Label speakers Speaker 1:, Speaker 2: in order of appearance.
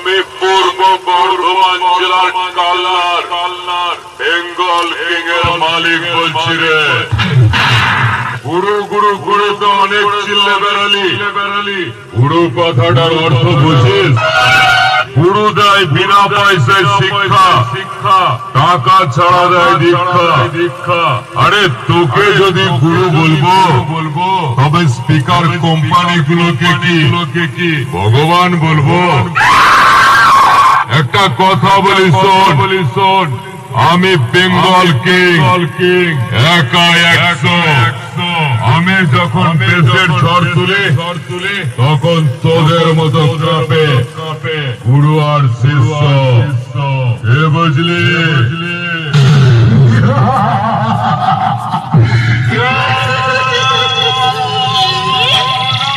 Speaker 1: আমি পূর্ব বর্ধমান জেলার কালনার বেঙ্গল কিং এর মালিক বলছি রে। গুরু গুরু গুরু তো অনেক চিল্লে বেড়ালি, গুরু কথাটার অর্থ বুঝিস? গুরু দেয় বিনা পয়সায় শিক্ষা, টাকা ছাড়া দেয় দীক্ষা। আরে তোকে যদি গুরু বলবো তবে স্পিকার কোম্পানি গুলোকে কি ভগবান বলবো? একটা কথা বলি শোন, আমি বেঙ্গল কিং, একা 100। আমি যখন দেশের ঝড় তুলি তখন তোদের মতো কাঁপে গুরু আর শিষ্য। বুঝলি?